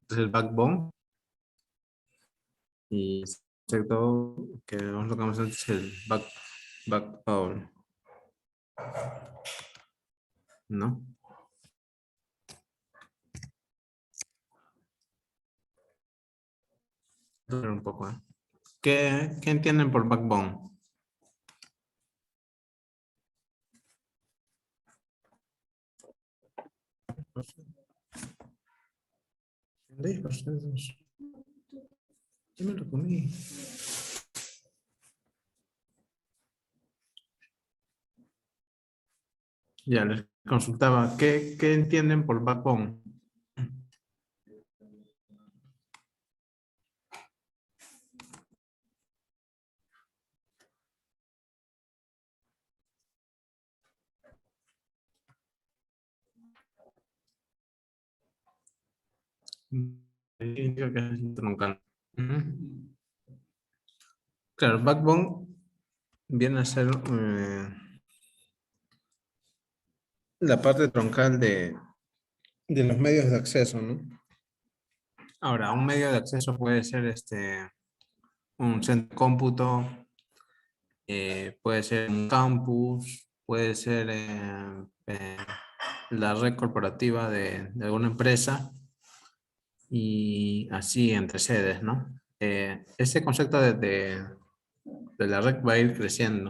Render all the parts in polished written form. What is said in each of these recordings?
es el backbone. Y el concepto que vamos tocamos antes es el backbone. ¿No? Un poco, ¿eh? ¿Qué entienden por backbone? Yo me lo comí. Ya les consultaba, ¿qué entienden por backbone? Creo que es troncal. Ujú. Claro, backbone viene a ser la parte troncal de los medios de acceso, ¿no? Ahora, un medio de acceso puede ser un centro de cómputo, puede ser un campus, puede ser la red corporativa de alguna empresa y así entre sedes, ¿no? Ese concepto de la red va a ir creciendo.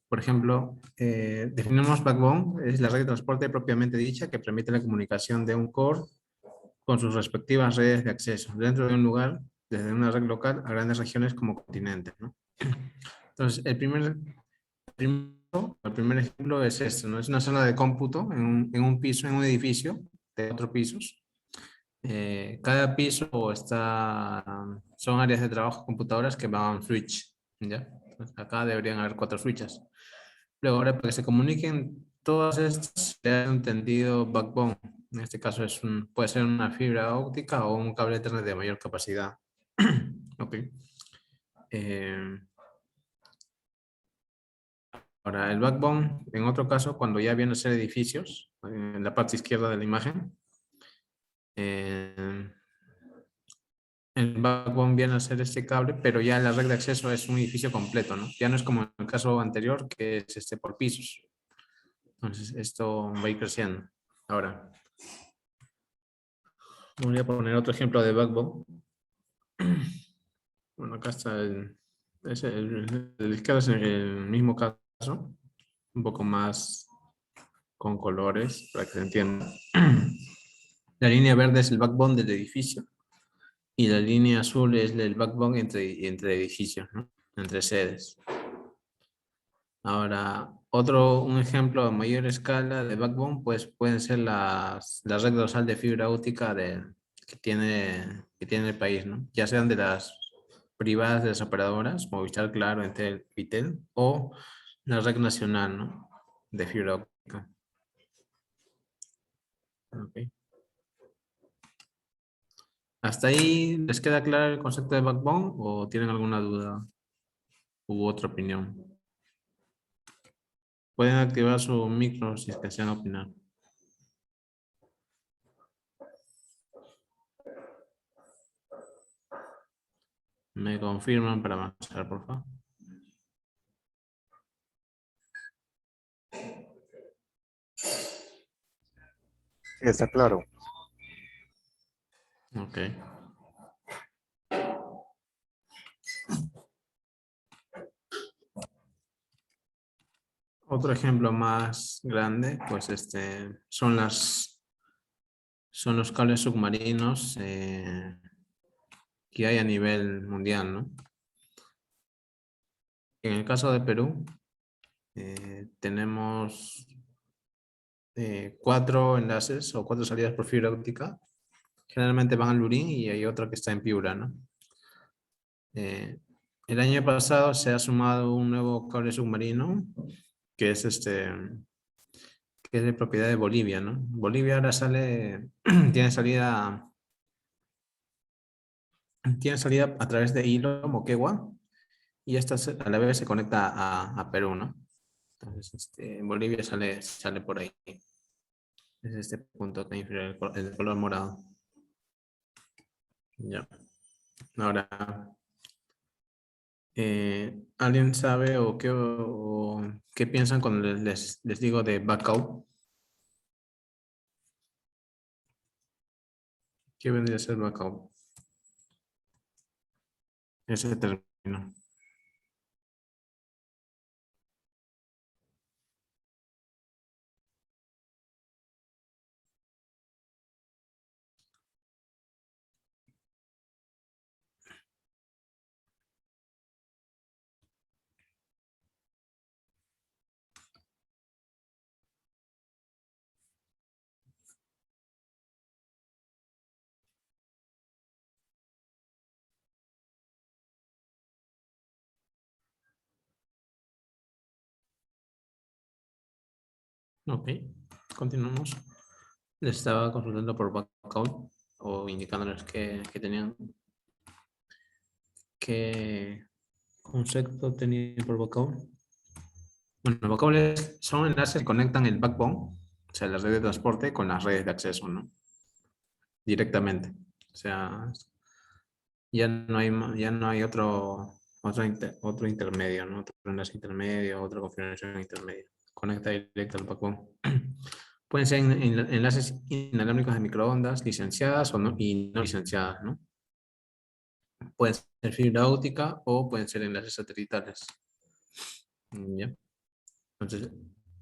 Por ejemplo, definimos backbone, es la red de transporte propiamente dicha que permite la comunicación de un core con sus respectivas redes de acceso dentro de un lugar, desde una red local a grandes regiones como continentes, ¿no? Entonces, el primer ejemplo es este, ¿no? Es una sala de cómputo en un piso, en un edificio de 4 pisos. Cada piso son áreas de trabajo computadoras que van a un switch, ¿ya? Entonces, acá deberían haber 4 switches. Luego, ahora para que se comuniquen todas estas, se ha entendido backbone. En este caso puede ser una fibra óptica o un cable Ethernet de mayor capacidad. Ok. Eh, Ahora, el backbone, en otro caso, cuando ya vienen a ser edificios, en la parte izquierda de la imagen, eh, el backbone viene a ser este cable, pero ya la red de acceso es un edificio completo, ¿no? Ya no es como en el caso anterior, que es por pisos. Entonces, esto va a ir creciendo. Ahora, voy a poner otro ejemplo de backbone. Bueno, acá está el izquierdo es el mismo caso, un poco más con colores para que se entienda. La línea verde es el backbone del edificio y la línea azul es el backbone entre edificios, ¿no? Entre sedes. Ahora, un ejemplo a mayor escala de backbone, pues pueden ser la red dorsal de fibra óptica que tiene el país, ¿no? Ya sean de las privadas de las operadoras, Movistar, Claro, Entel, Vitel, o la red nacional, ¿no? De fibra óptica. Ok. ¿Hasta ahí les queda claro el concepto de backbone o tienen alguna duda u otra opinión? Pueden activar su micro si es que desean opinar. Me confirman para avanzar, por favor. Sí, está claro. Ok. Otro ejemplo más grande, pues son los cables submarinos que hay a nivel mundial, ¿no? En el caso de Perú, tenemos 4 enlaces o 4 salidas por fibra óptica. Generalmente van al Lurín y hay otra que está en Piura, ¿no? El año pasado se ha sumado un nuevo cable submarino que es que es de propiedad de Bolivia, ¿no? Bolivia ahora tiene salida a través de Hilo, Moquegua, y esta a la vez se conecta a Perú, ¿no? Entonces, Bolivia sale por ahí. Es este punto que influye el color morado. Ya. Ahora, ¿alguien sabe o qué piensan cuando les digo de backout? ¿Qué vendría a ser backout? Ese término. Ok, continuamos. Les estaba consultando por backout o indicándoles que tenían qué concepto tenía por backup. Bueno, los backhaul son enlaces que conectan el backbone, o sea, la red de transporte, con las redes de acceso, ¿no? Directamente. O sea, ya no hay otro intermedio, ¿no? Otro enlace intermedio, otra configuración intermedia. Conecta directo al backbone. Pueden ser enlaces inalámbricos de microondas, licenciadas o no, y no licenciadas, ¿no? Pueden ser fibra óptica o pueden ser enlaces satelitales. ¿Ya? Entonces,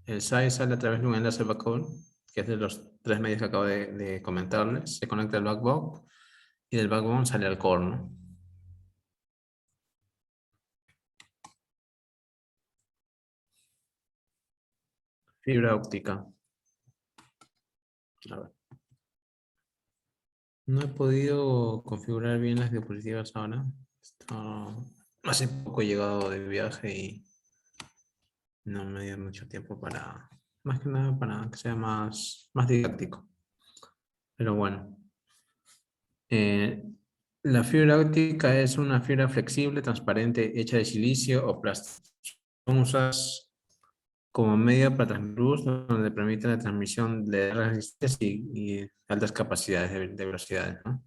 el SAI sale a través de un enlace backbone, que es de los tres medios que acabo de comentarles. Se conecta al backbone y del backbone sale al core, ¿no? Fibra óptica. A ver. No he podido configurar bien las diapositivas ahora. Hace poco he llegado de viaje y no me dio mucho tiempo para, más que nada para que sea más didáctico. Pero bueno. Eh, la fibra óptica es una fibra flexible, transparente, hecha de silicio o plástico. Son usadas como medio para transmitir luz, donde permite la transmisión de resistencias y altas capacidades de velocidades, ¿no?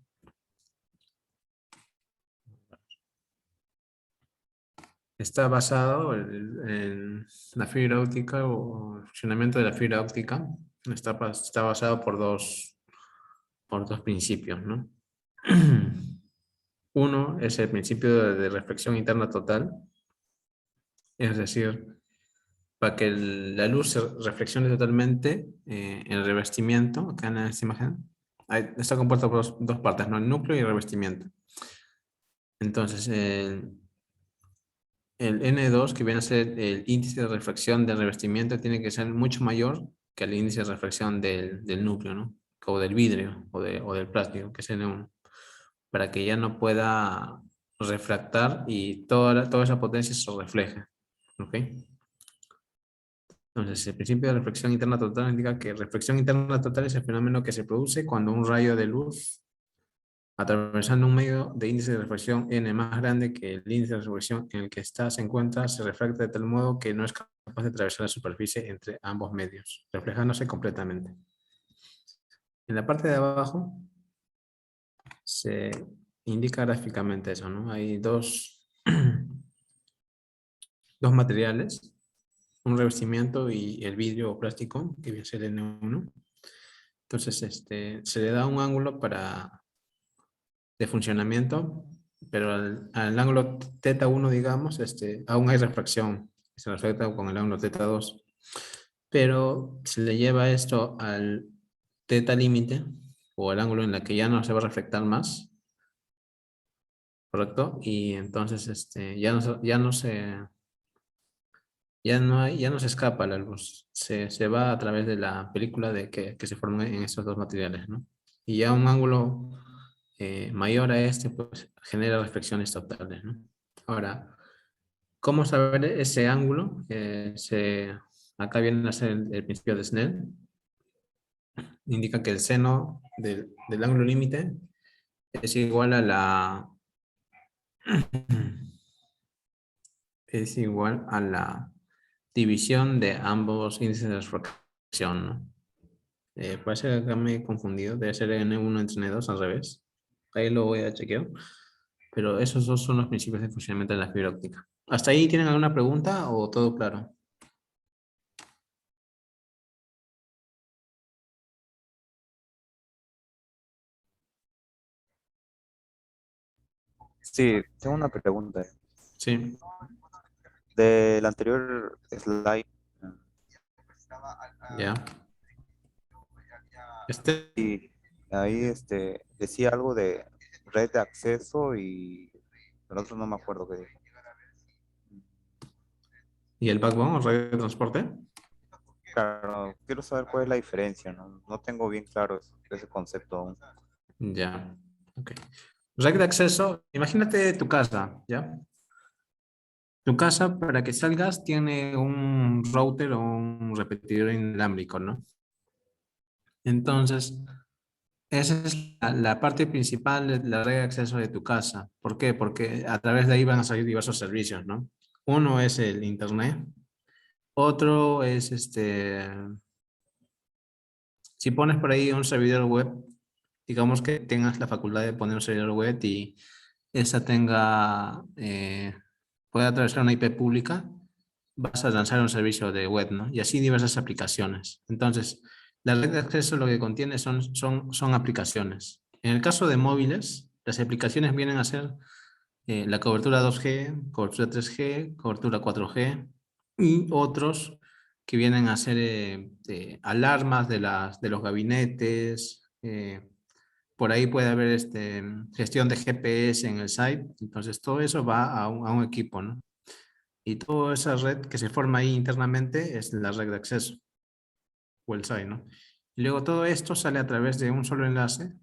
Está basado en la fibra óptica o el funcionamiento de la fibra óptica. Está basado por dos principios, ¿no? Uno es el principio de reflexión interna total, es decir, para que la luz se reflexione totalmente en el revestimiento, acá en esta imagen, está compuesto por dos partes, ¿no? El núcleo y el revestimiento. Entonces, el N2, que viene a ser el índice de reflexión del revestimiento, tiene que ser mucho mayor que el índice de reflexión del núcleo, ¿no? O del vidrio o del plástico, que es N1, para que ya no pueda refractar y toda esa potencia se refleje. ¿Ok? Entonces, el principio de reflexión interna total indica que reflexión interna total es el fenómeno que se produce cuando un rayo de luz, atravesando un medio de índice de reflexión n más grande que el índice de reflexión en el que ésta se encuentra, se refracta de tal modo que no es capaz de atravesar la superficie entre ambos medios, reflejándose completamente. En la parte de abajo se indica gráficamente eso, ¿no? Hay dos materiales, un revestimiento y el vidrio o plástico, que viene a ser N1. Entonces, se le da un ángulo de funcionamiento, pero al ángulo θ1, digamos, aún hay refracción, se refleja con el ángulo θ2, pero se le lleva esto al θ límite, o el ángulo en la que ya no se va a reflectar más, ¿correcto? Y entonces ya no se escapa la luz, se va a través de la película que se forma en estos dos materiales, ¿no? Y ya un ángulo mayor a pues genera reflexiones totales, ¿no? Ahora, ¿cómo saber ese ángulo? Acá viene a ser el principio de Snell. Indica que el seno del ángulo límite es igual a es igual a la división de ambos índices de refracción, ¿no? Puede ser que acá me he confundido, debe ser N1 entre N2 al revés. Ahí lo voy a chequear. Pero esos dos son los principios de funcionamiento de la fibra óptica. ¿Hasta ahí tienen alguna pregunta o todo claro? Sí, tengo una pregunta. Sí, Del anterior slide, ya. Este, y ahí decía algo de red de acceso y el otro no me acuerdo qué dijo. ¿y el backbone o red de transporte? Claro, quiero saber cuál es la diferencia, ¿no? No tengo bien claro ese concepto aún. Ya, ok. Red de acceso, imagínate tu casa, ¿ya? Tu casa, para que salgas, tiene un router o un repetidor inalámbrico, ¿no? Entonces, esa es la parte principal de la red de acceso de tu casa. ¿Por qué? Porque a través de ahí van a salir diversos servicios, ¿no? Uno es el internet, otro es si pones por ahí un servidor web, digamos que tengas la facultad de poner un servidor web y esa tenga, pueda atravesar una IP pública, vas a lanzar un servicio de web, ¿no? Y así diversas aplicaciones. Entonces, la red de acceso lo que contiene son aplicaciones. En el caso de móviles, las aplicaciones vienen a ser la cobertura 2G, cobertura 3G, cobertura 4G y otros que vienen a ser alarmas de los gabinetes. Por ahí puede haber gestión de GPS en el site. Entonces, todo eso va a un equipo, ¿no? Y toda esa red que se forma ahí internamente es la red de acceso o el site, ¿no? Y luego todo esto sale a través de un solo enlace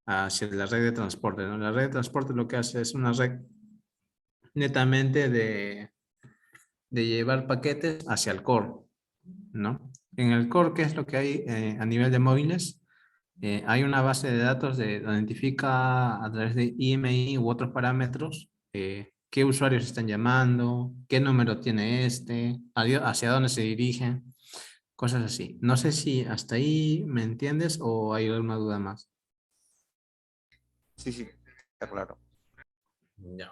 hacia la red de transporte, ¿no? La red de transporte lo que hace es una red netamente de llevar paquetes hacia el core, ¿no? En el core, ¿qué es lo que hay a nivel de móviles? Hay una base de datos donde identifica a través de IMI u otros parámetros qué usuarios están llamando, qué número tiene hacia dónde se dirigen, cosas así. No sé si hasta ahí me entiendes o hay alguna duda más. Sí, sí, está claro. Ya.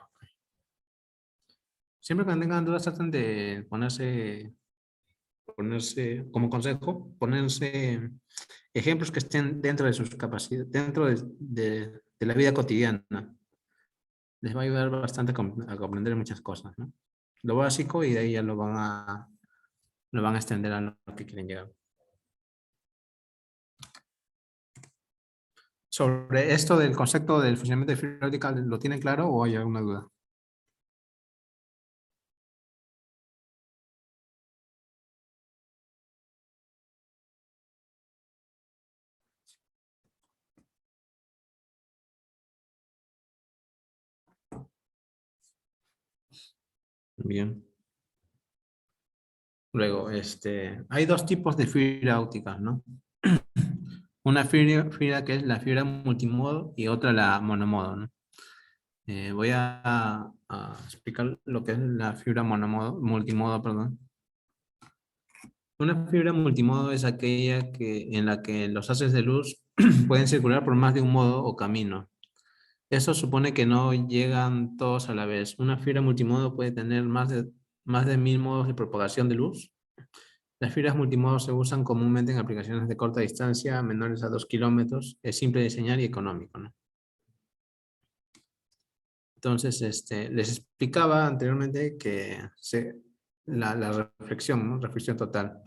Siempre que tengan dudas traten de ponerse como consejo, ponerse ejemplos que estén dentro de sus capacidades, dentro de la vida cotidiana. Les va a ayudar bastante a comprender muchas cosas, ¿no? Lo básico y de ahí ya lo van a extender a lo que quieren llegar. Sobre esto del concepto del funcionamiento de fibra óptica, ¿lo tienen claro o hay alguna duda? Bien. Luego, hay dos tipos de fibra óptica, ¿no? Una fibra que es la fibra multimodo y otra la monomodo, ¿no? Voy a explicar lo que es la fibra multimodo, perdón. Una fibra multimodo es aquella en la que los haces de luz pueden circular por más de un modo o camino. Eso supone que no llegan todos a la vez. Una fibra multimodo puede tener más de 1000 modos de propagación de luz. Las fibras multimodo se usan comúnmente en aplicaciones de corta distancia, menores a 2 kilómetros. Es simple de diseñar y económico, ¿no? Entonces, les explicaba anteriormente que la reflexión, ¿no? Reflexión total,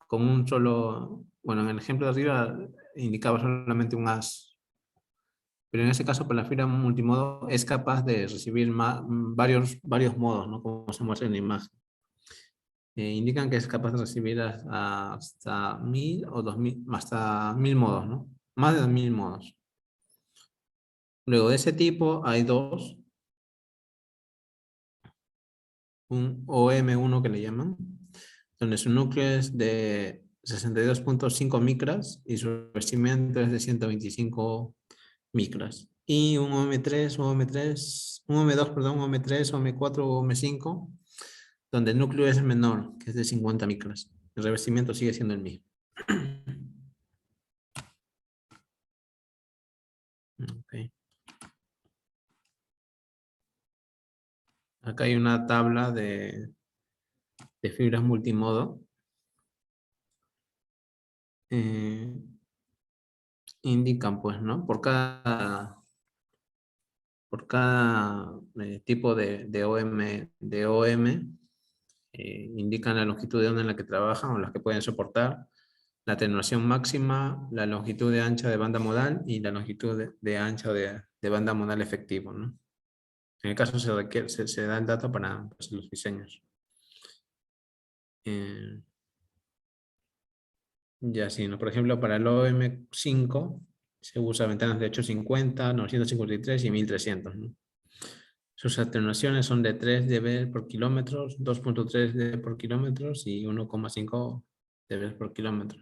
con un solo, bueno, en el ejemplo de arriba indicaba solamente un haz, pero en ese caso, por la fibra multimodo es capaz de recibir varios modos, ¿no? Como se muestra en la imagen. Indican que es capaz de recibir hasta 1000 o 2000, hasta 1000 modos, ¿no? Más de 2000 modos. Luego de ese tipo hay dos, un OM1 que le llaman, donde su núcleo es de 62.5 micras y su revestimiento es de 125 micras. Y un OM3, un OM2, perdón, un OM3, OM4 o OM5, donde el núcleo es menor, que es de 50 micras. El revestimiento sigue siendo el mismo. Ok. Acá hay una tabla de fibras multimodo. Indican, pues, ¿no? Por cada tipo de OM, indican la longitud de onda en la que trabajan o las que pueden soportar, la atenuación máxima, la longitud de ancha de banda modal y la longitud de ancha de banda modal efectivo, ¿no? En el caso se da el dato para pues, los diseños. Ya sí, ¿no? Por ejemplo, para el OM5 se usa ventanas de 850, 953 y 1300, ¿no? Sus atenuaciones son de 3 dB por kilómetro, 2.3 dB por kilómetro y 1,5 dB por kilómetro.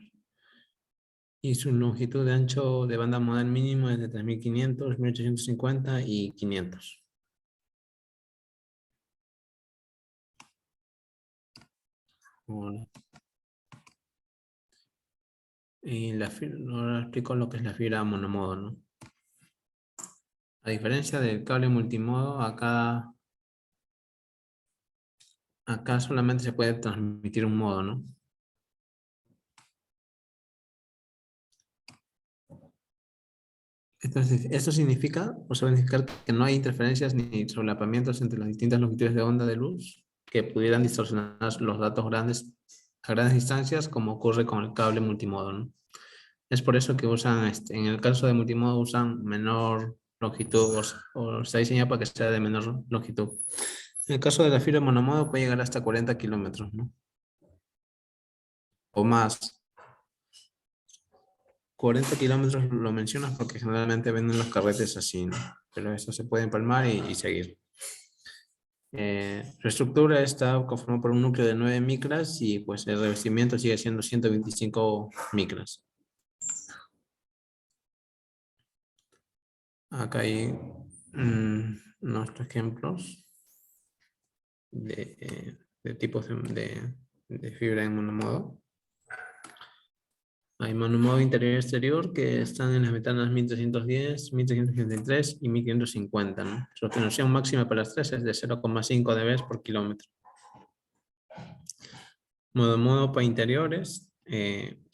Y su longitud de ancho de banda modal mínimo es de 3500, 1850 y 500. Bueno. Y ahora explico lo que es la fibra monomodo, ¿no? A diferencia del cable multimodo, acá solamente se puede transmitir un modo, ¿no? Esto significa, o se va a significar que no hay interferencias ni solapamientos entre las distintas longitudes de onda de luz que pudieran distorsionar los datos a grandes distancias, como ocurre con el cable multimodo, ¿no? Es por eso que usan, en el caso de multimodo, usan menor longitud o está diseñado para que sea de menor longitud. En el caso de la fibra monomodo puede llegar hasta 40 kilómetros, ¿no? O más. 40 kilómetros lo mencionas porque generalmente venden los carretes así, ¿no? Pero eso se puede empalmar y seguir. Su estructura está conformada por un núcleo de 9 micras y pues el revestimiento sigue siendo 125 micras. Acá hay unos ejemplos de tipos de fibra en monomodo. Hay monomodo interior y exterior que están en las ventanas 1310, 1353 y 1550, ¿no? Su atenuación máxima para las tres es de 0,5 dB por kilómetro. Monomodo para interiores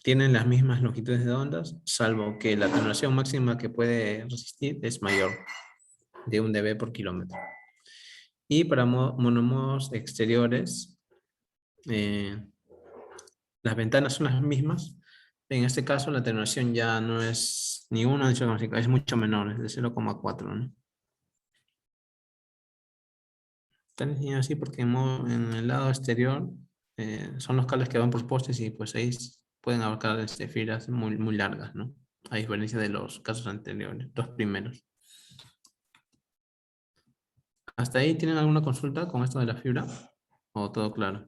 tienen las mismas longitudes de ondas, salvo que la atenuación máxima que puede resistir es mayor, de 1 dB por kilómetro. Y para monomodos exteriores, las ventanas son las mismas. En este caso, la atenuación ya no es ni 1 ni 0,5, es mucho menor, es de 0,4, ¿no? Están enseñados así porque en el lado exterior son los cables que van por postes y pues ahí pueden abarcar fibras muy, muy largas, ¿no? A diferencia de los casos anteriores, los primeros. ¿Hasta ahí tienen alguna consulta con esto de la fibra? ¿O todo claro?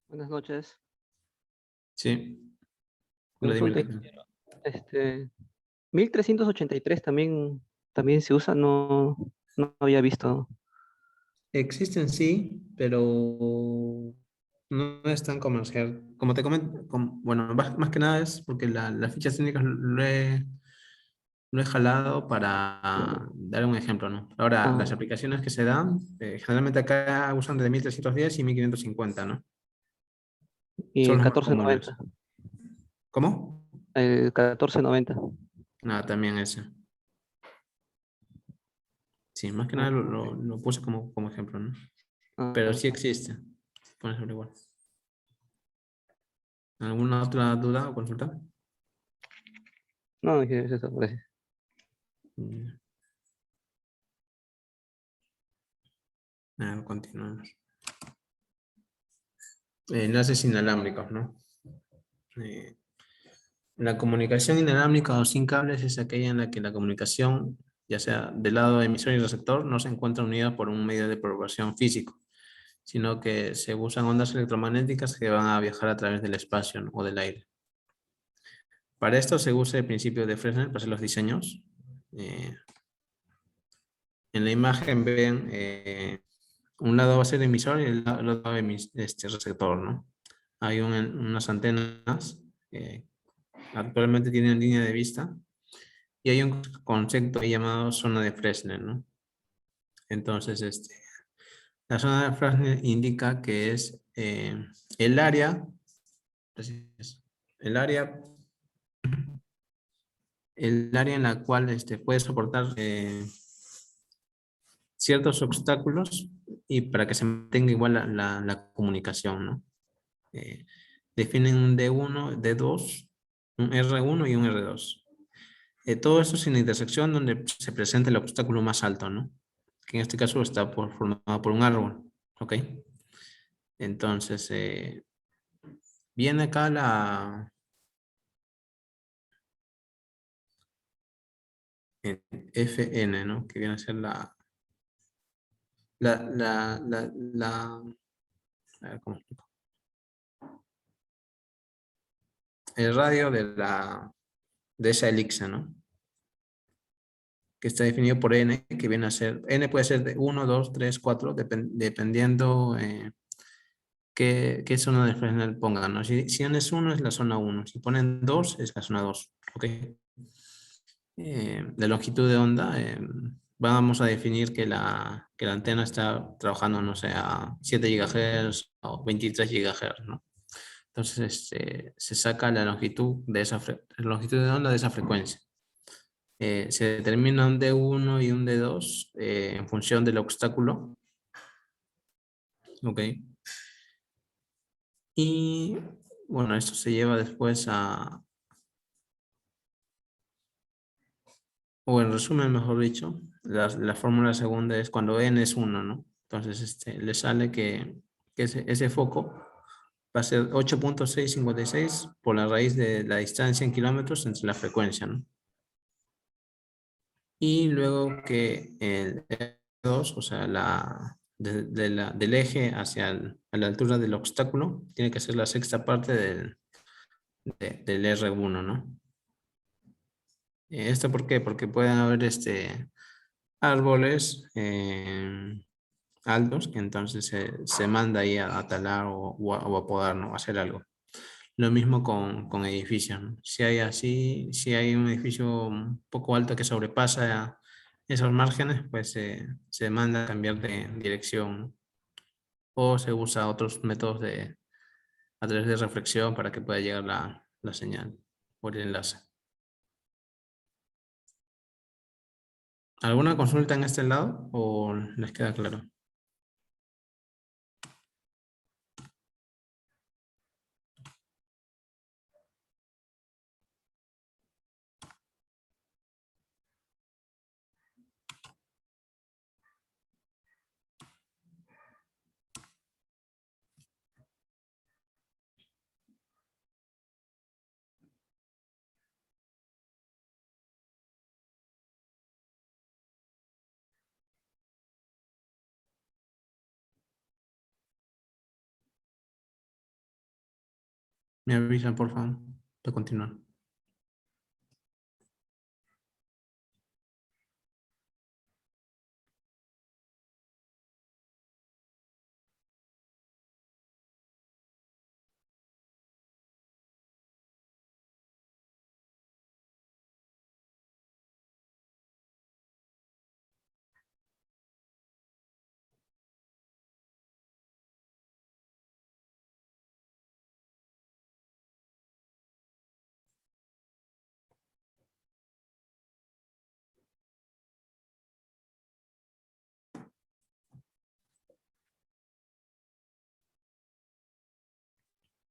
Buenas noches. Sí. Consulta, Vladimir. ingeniero. 1383 también se usa, no había visto. Existen sí, pero no es tan comercial. Como te comento, bueno, más que nada es porque las fichas técnicas lo he jalado para dar un ejemplo, ¿no? Ahora, las Ah, aplicaciones que se dan, generalmente acá usan de 1310 y 1550, ¿no? y Son el los más 1490. comunes. ¿Cómo? El 1490. Nada, también ese. Sí, más que nada Ah, lo puse como ejemplo, ¿no? Pero ah, sí existe. Puedes averiguar. ¿Alguna otra duda o consulta? no, ingeniero, es eso, gracias. Mm, continuamos. Enlaces inalámbricos, ¿no? Eh, la comunicación inalámbrica o sin cables es aquella en la que la comunicación, ya sea del lado emisor y receptor, no se encuentra unida por un medio de propagación físico, sino que se usan ondas electromagnéticas que van a viajar a través del espacio, ¿no? O del aire. Para esto se usa el principio de Fresnel para hacer los diseños. En la imagen ven, un lado va a ser emisor y el otro receptor, ¿no? Hay unas antenas que actualmente tienen línea de vista y hay un concepto ahí llamado zona de Fresnel, ¿no? Entonces, la zona de Fresnel indica que es el área, el área, en la cual puede soportar ciertos obstáculos y para que se mantenga igual la comunicación, ¿no? Definen un D1, D2, un R1 y un R2. Todo esto es en la intersección donde se presenta el obstáculo más alto, ¿no? Que en este caso está formado por un árbol, ¿ok? Entonces, viene acá la FN, ¿no? Que viene a ser a ver, ¿cómo explico? El radio de esa elipse, ¿no? Que está definido por N, que viene a ser, N puede ser de 1, 2, 3, 4, dependiendo qué zona de Fresnel pongan, ¿no? Si N es 1 es la zona 1, si ponen 2 es la zona 2, ¿ok? De longitud de onda, vamos a definir que la antena está trabajando, no sé, a 7 GHz o 23 GHz, ¿no? Entonces, se saca la longitud de longitud de onda de esa frecuencia. Se determina un D1 y un D2 en función del obstáculo. Ok. Y bueno, esto se lleva después o en resumen, mejor dicho, la fórmula segunda es cuando n es 1, ¿no? Entonces, le sale que ese foco va a ser 8.656 por la raíz de la distancia en kilómetros entre la frecuencia, ¿no? Y luego que el R2, o sea, del eje a la altura del obstáculo, tiene que ser la sexta parte del R1, ¿no? ¿Esto por qué? Porque pueden haber árboles altos que entonces se manda ahí a talar o a podar, ¿no? A hacer algo. Lo mismo con edificios, ¿no? Si hay un edificio un poco alto que sobrepasa esos márgenes, pues se manda a cambiar de dirección, ¿no? O se usa otros métodos a través de reflexión para que pueda llegar la señal por el enlace. ¿Alguna consulta en este lado o les queda claro? Me avisan, por favor, para continuar.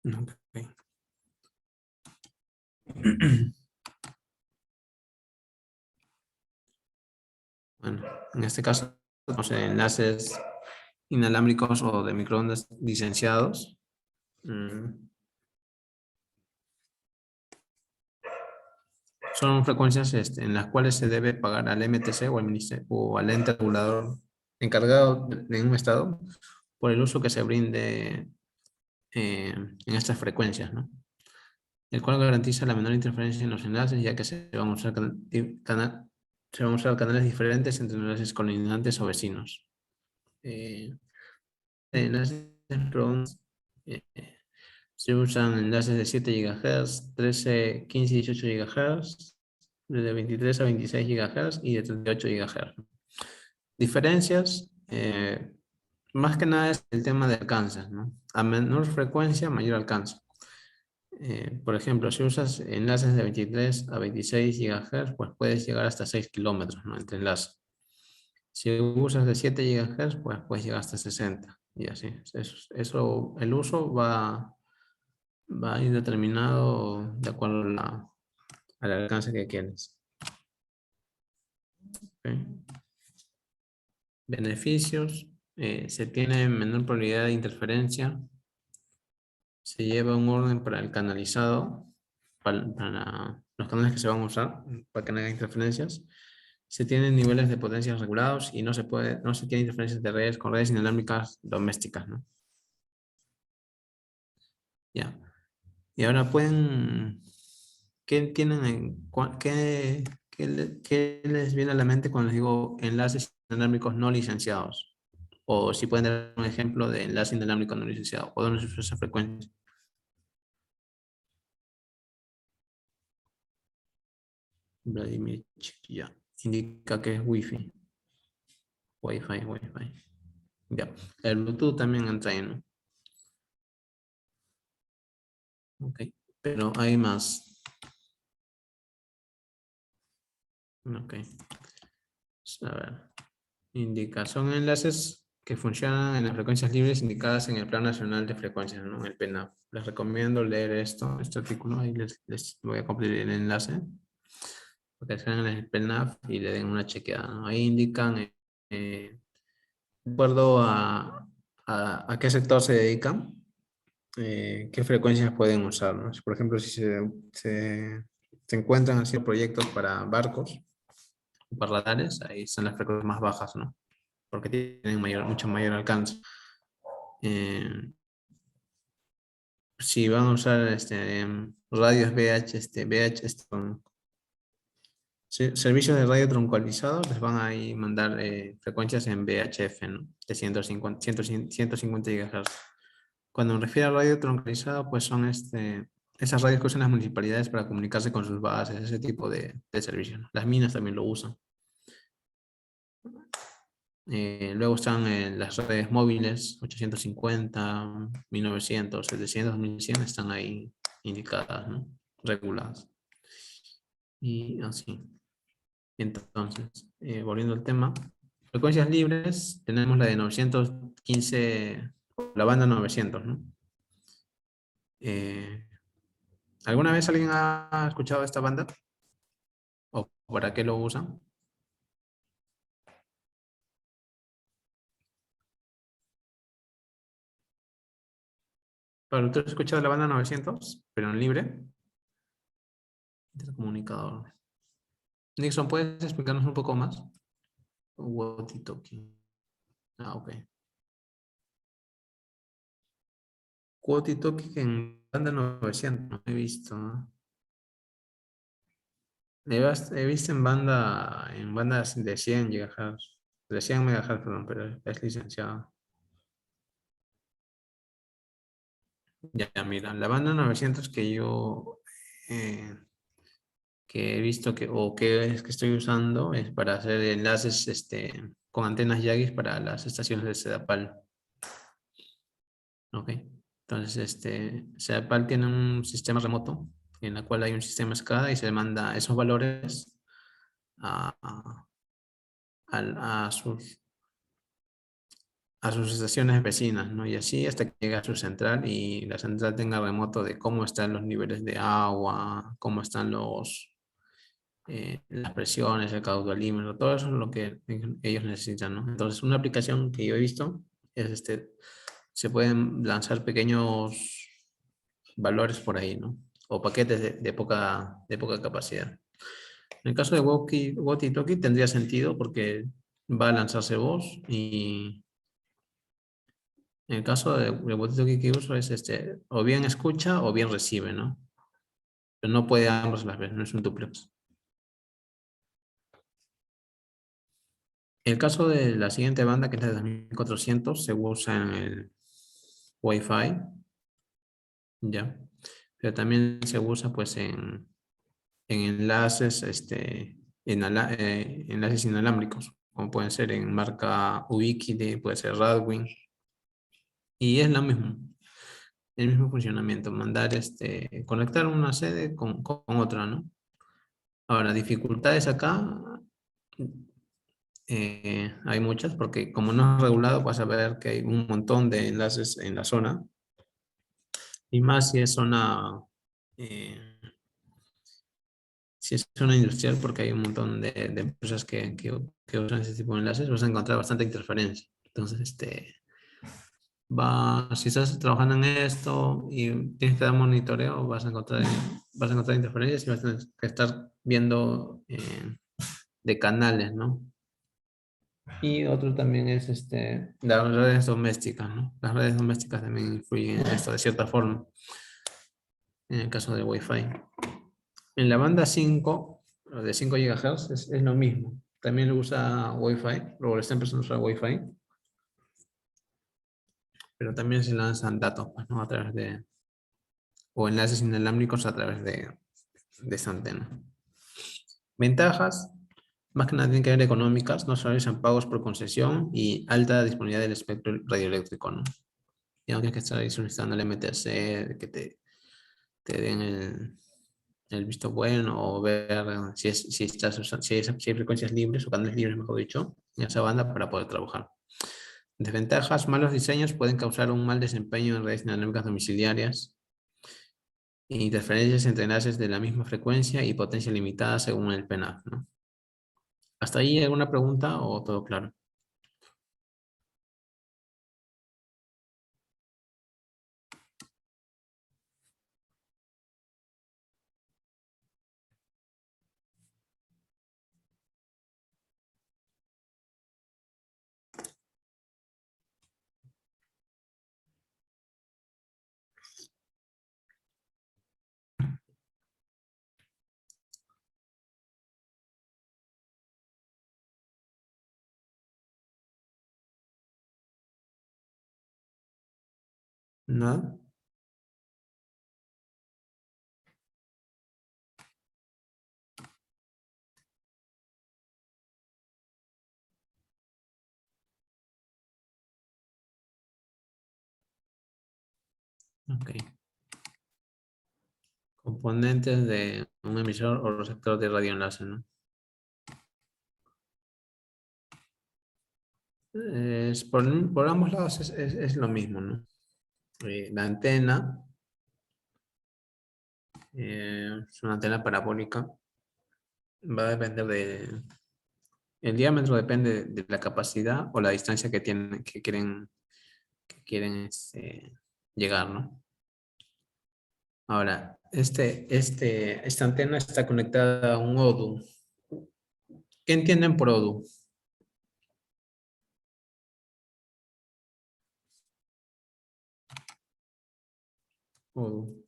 Ok. Bueno, en este caso, no sé, enlaces inalámbricos o de microondas licenciados. Son frecuencias en las cuales se debe pagar al MTC o al ministerio o al ente regulador encargado de un estado por el uso que se brinde en estas frecuencias, ¿no? el cual garantiza la menor interferencia en los enlaces, ya que se van a usar, se van a usar canales diferentes entre enlaces colindantes o vecinos. Enlaces PRONS, se usan enlaces de 7 GHz, 13, 15 y 18 GHz, de 23 a 26 GHz y de 38 GHz. Diferencias, más que nada es el tema de alcance, ¿no? A menor frecuencia, mayor alcance. Por ejemplo, si usas enlaces de 23 a 26 GHz, pues puedes llegar hasta 6 kilómetros, ¿no? Entre enlaces. Si usas de 7 GHz, pues puedes llegar hasta 60 y así. Eso, el uso va a ir determinado de acuerdo al alcance que quieres. ¿Okay? Beneficios. Se tiene menor probabilidad de interferencia. Se lleva un orden para el canalizado, para los canales que se van a usar, para que no haya interferencias. Se tienen niveles de potencia regulados y no se tiene interferencias de redes con redes inalámbricas domésticas, ¿no? Ya. Y ahora ¿qué tienen qué les viene a la mente cuando les digo enlaces inalámbricos no licenciados? O si pueden dar un ejemplo de enlace inalámbrico no licenciado, o dónde se usa esa frecuencia. Vladimir, ya. Indica que es Wi-Fi. Wi-Fi. Ya. El Bluetooth también entra ahí, ¿no? Ok. Pero hay más. Ok. A ver. Son enlaces que funcionan en las frecuencias libres indicadas en el Plan Nacional de Frecuencias, ¿no? El PNAF. Les recomiendo leer este artículo. Ahí les voy a compartir el enlace. Porque están en el PNAF y le den una chequeada, ¿no? Ahí indican, de acuerdo a qué sector se dedican, qué frecuencias pueden usar, ¿no? Por ejemplo, si se encuentran haciendo proyectos para barcos, para radares, ahí son las frecuencias más bajas, ¿no? Porque tienen mucho mayor alcance. Si van a usar radios servicios de radio troncalizados, les van a mandar frecuencias en VHF, ¿no? De 150 GHz. Cuando me refiero a radio troncalizado, pues son esas radios que usan las municipalidades para comunicarse con sus bases, ese tipo de servicios, ¿no? Las minas también lo usan. Luego están las redes móviles, 850, 1900, 700, 1100, están ahí indicadas, ¿no? Reguladas. Y así. Entonces, volviendo al tema, frecuencias libres, tenemos la de 915, la banda 900, ¿no? ¿Alguna vez alguien ha escuchado esta banda? ¿O para qué lo usan? ¿Pero tú has escuchado la banda 900, pero en libre? Intercomunicador. Nixon, ¿puedes explicarnos un poco más? Walkie-talkie. Ah, ok. Walkie-talkie en banda 900, no he visto, ¿no? He visto en bandas de 100 GHz, de 100 MHz, perdón, pero es licenciado. Ya, mira, la banda 900 que he visto que estoy usando es para hacer enlaces con antenas Yagis para las estaciones de Sedapal. Ok. Entonces, Sedapal tiene un sistema remoto en el cual hay un sistema SCADA y se manda esos valores a, a sus estaciones vecinas, ¿no? Y así hasta que llega a su central y la central tenga remoto de cómo están los niveles de agua, cómo están las presiones, el caudalímetro, todo eso es lo que ellos necesitan, ¿no? Entonces, una aplicación que yo he visto es se pueden lanzar pequeños valores por ahí, ¿no? O paquetes de poca capacidad. En el caso de Walkie-Talkie tendría sentido porque va a lanzarse voz y en el caso de Walkie-Talkie que uso es o bien escucha o bien recibe, ¿no? pero no puede ambos a la vez, no es un duplex. El caso de la siguiente banda, que es la de 2400, se usa en el Wi-Fi, ya, pero también se usa pues en enlaces, enlaces inalámbricos, como pueden ser en marca Ubiquiti, puede ser Radwin, y es lo mismo, el mismo funcionamiento, conectar una sede con otra, ¿no? Ahora, dificultades acá, hay muchas, porque como no es regulado, vas a ver que hay un montón de enlaces en la zona, y más si es zona, eh, si es zona industrial, porque hay un montón de empresas que usan ese tipo de enlaces, vas a encontrar bastante interferencia. Entonces, si estás trabajando en esto y tienes que dar monitoreo, vas a encontrar interferencias y vas a tener que estar viendo de canales, ¿no? Y otro también es las redes domésticas, ¿no? Las redes domésticas también influyen en esto de cierta forma, en el caso de Wi-Fi. En la banda 5, de 5 GHz, es lo mismo. También lo usa Wi-Fi, luego está empezando a usar Wi-Fi, pero también se lanzan datos, pues, ¿no? A través o enlaces inalámbricos a través de esa antena. Ventajas, más que nada tienen que ver económicas, no se realizan pagos por concesión y alta disponibilidad del espectro radioeléctrico, ¿no? Ya no tienes que estar ahí solicitando el MTC, que te den el visto bueno o ver si hay frecuencias libres o canales libres, mejor dicho, en esa banda para poder trabajar. Desventajas, malos diseños pueden causar un mal desempeño en redes inalámbricas domiciliarias, interferencias entre enlaces de la misma frecuencia y potencia limitada según el PNAF, ¿no? ¿Hasta ahí alguna pregunta o todo claro? ¿Nada? Ok. Componentes de un emisor o receptor de radioenlace, ¿no? Por ambos lados es lo mismo, ¿no? La antena es una antena parabólica. Va a depender el diámetro depende de la capacidad o la distancia que quieren llegar, ¿no? Ahora, esta antena está conectada a un ODU. ¿Qué entienden por ODU? ODU.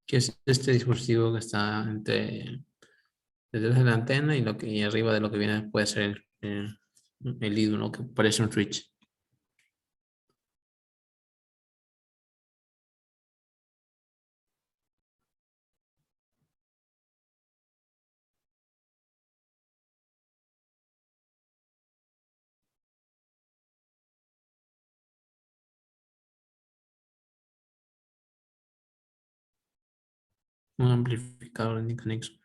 ¿Qué es este dispositivo que está detrás de la antena y arriba de lo que viene puede ser el IDU, ¿no? Que parece un switch. Un amplificador de Nixon.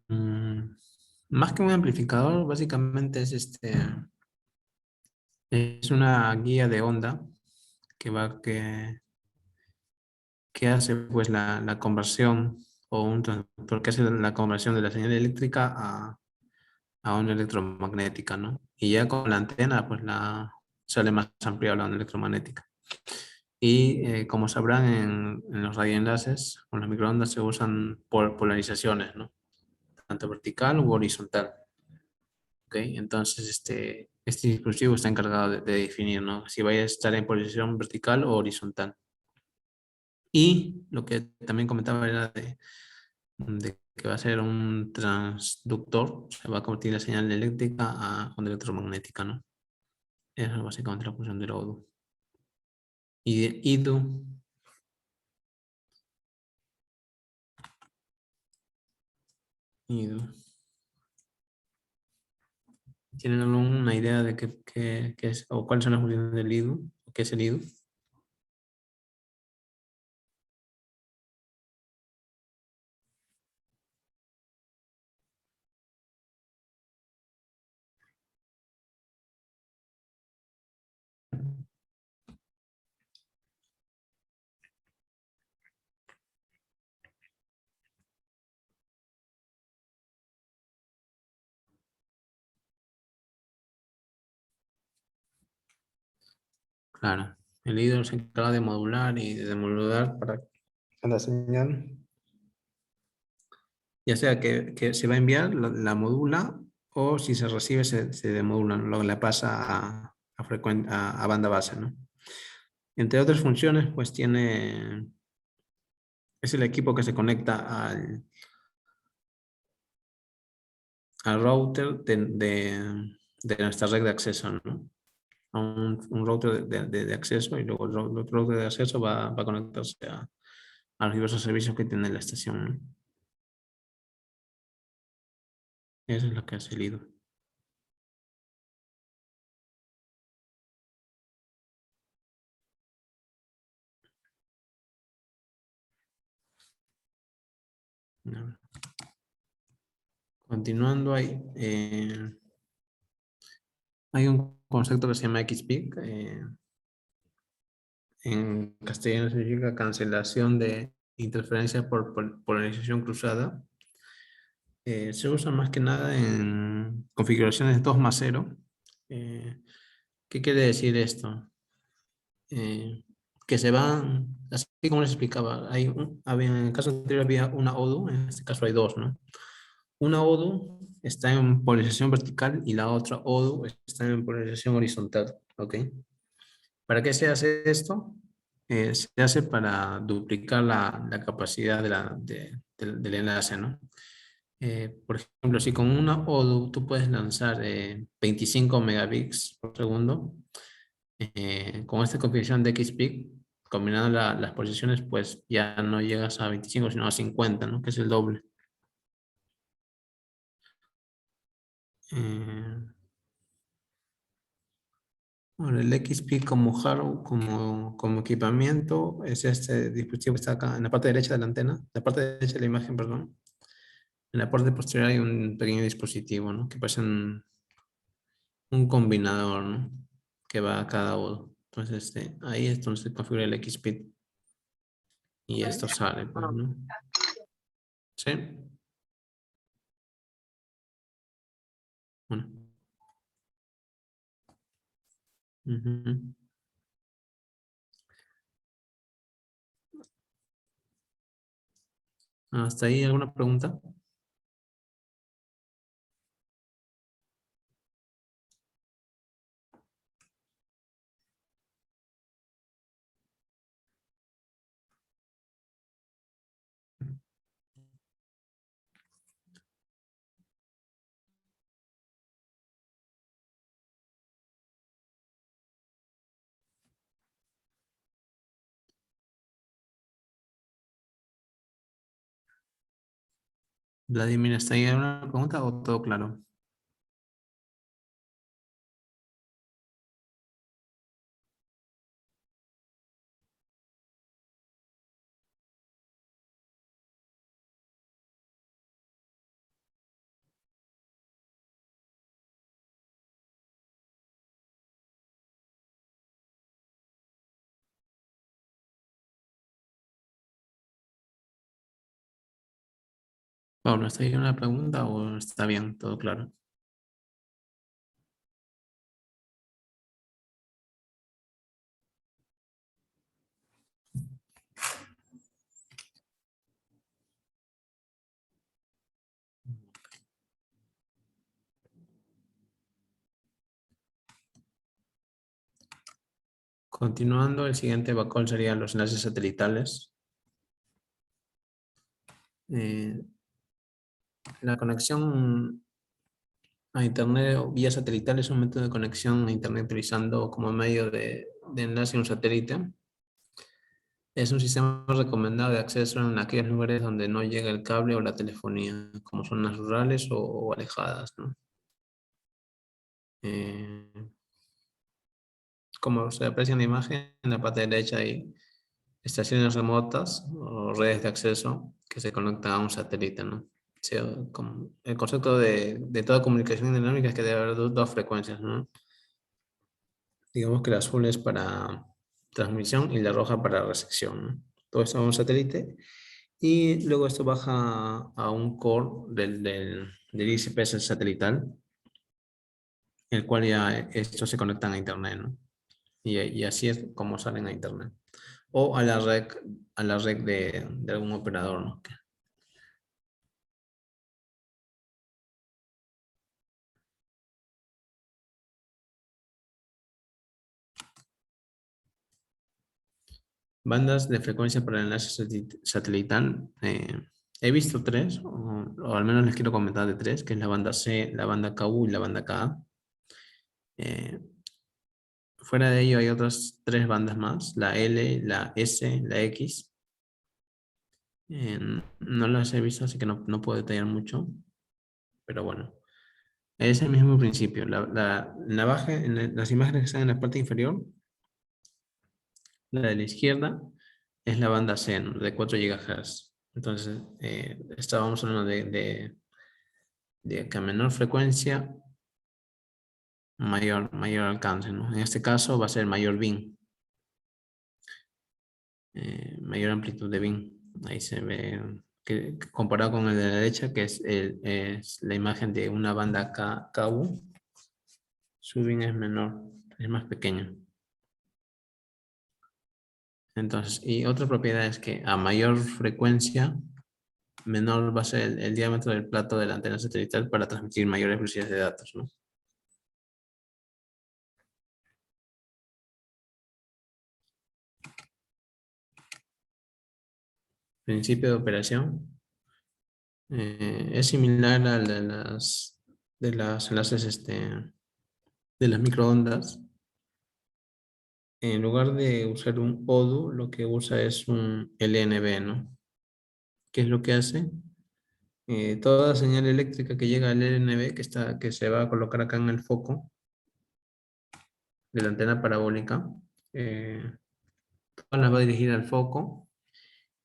Mm, Más que un amplificador, básicamente es una guía de onda que hace pues la conversión o un transductor que hace la conversión de la señal eléctrica a onda electromagnética, ¿no? Y ya con la antena, pues sale más amplio hablando de electromagnética. Y como sabrán, en los radioenlaces con las microondas se usan polarizaciones, ¿no? Tanto vertical u horizontal. ¿Ok? Entonces, este dispositivo está encargado de definir, ¿no? Si vaya a estar en polarización vertical o horizontal. Y lo que también comentaba era de que va a ser un transductor, se va a convertir la señal eléctrica a onda electromagnética, ¿no? Esa es básicamente la función del ODU. Y de IDU, IDU. ¿Tienen alguna idea de qué es o cuáles son las funciones del IDU? ¿Qué es el IDU? Claro, el IDU se encarga de modular y de demodular para que la señal, ya sea que se va a enviar, la modula, o si se recibe, se demodula, lo que le pasa a banda base, ¿no? Entre otras funciones, pues es el equipo que se conecta al router de nuestra red de acceso, ¿no? A un router de acceso, y luego el otro router de acceso va a conectarse a los diversos servicios que tiene la estación, ¿no? Eso es lo que hace el IDU. Continuando ahí, hay un concepto que se llama XPIC. En castellano significa cancelación de interferencia por polarización cruzada. Se usa más que nada en configuraciones 2 más 0. ¿Qué quiere decir esto? Que se van, así como les explicaba, en el caso anterior había una ODU, en este caso hay dos, ¿no? Una ODU está en polarización vertical y la otra ODU está en polarización horizontal, ¿ok? ¿Para qué se hace esto? Se hace para duplicar la capacidad del enlace, ¿no? Por ejemplo, si con una ODU tú puedes lanzar 25 megabits por segundo, con esta configuración de XPIC, combinando las posiciones, pues ya no llegas a 25, sino a 50, ¿no? Que es el doble. Eh, bueno, el XP como hardware, como equipamiento, es este dispositivo que está acá en la parte derecha de la antena, la parte derecha de la imagen, perdón. En la parte posterior hay un pequeño dispositivo, ¿no? Que parece un combinador, ¿no? Que va a cada uno. Entonces, ahí es donde se configura el XP y esto sale, pues, ¿no? Sí. Bueno. Ujú. ¿Hasta ahí alguna pregunta? Vladimir, ¿hasta ahí alguna pregunta o todo claro? Pablo, ¿hasta ahí alguna pregunta o está bien, todo claro? Continuando, el siguiente backhaul serían los enlaces satelitales. La conexión a Internet o vía satelital es un método de conexión a Internet utilizando como medio de enlace un satélite. Es un sistema recomendado de acceso en aquellos lugares donde no llega el cable o la telefonía, como zonas rurales o alejadas, ¿no? Como se aprecia en la imagen, en la parte derecha hay estaciones remotas o redes de acceso que se conectan a un satélite, ¿no? Sí, el concepto de toda comunicación dinámica es que debe haber dos frecuencias, ¿no? Digamos que la azul es para transmisión y la roja para recepción, ¿no? Todo esto a un satélite y luego esto baja a un core del ICPS satelital, el cual ya estos se conectan a internet, ¿no? Y así es como salen a internet. O a la red de algún operador, ¿no? Bandas de frecuencia para el enlace satelital. He visto tres, o al menos les quiero comentar de tres, que es la banda C, la banda KU y la banda KA. Fuera de ello hay otras tres bandas más, la L, la S, la X. No las he visto, así que no puedo detallar mucho, pero bueno. Es el mismo principio. Las imágenes que están en la parte inferior, la de la izquierda, es la banda C, ¿no? De 4 GHz. Entonces, estábamos hablando de que a menor frecuencia, mayor alcance, ¿no? En este caso va a ser mayor bin, mayor amplitud de bin. Ahí se ve, que comparado con el de la derecha, que es la imagen de una banda KU, su bin es menor, es más pequeño. Entonces, y otra propiedad es que a mayor frecuencia, menor va a ser el diámetro del plato de la antena satelital para transmitir mayores velocidades de datos, ¿no? Principio de operación. Es similar al de las enlaces de las microondas. En lugar de usar un ODU, lo que usa es un LNB, ¿no? ¿Qué es lo que hace? Toda señal eléctrica que llega al LNB, que se va a colocar acá en el foco de la antena parabólica, todas las va a dirigir al foco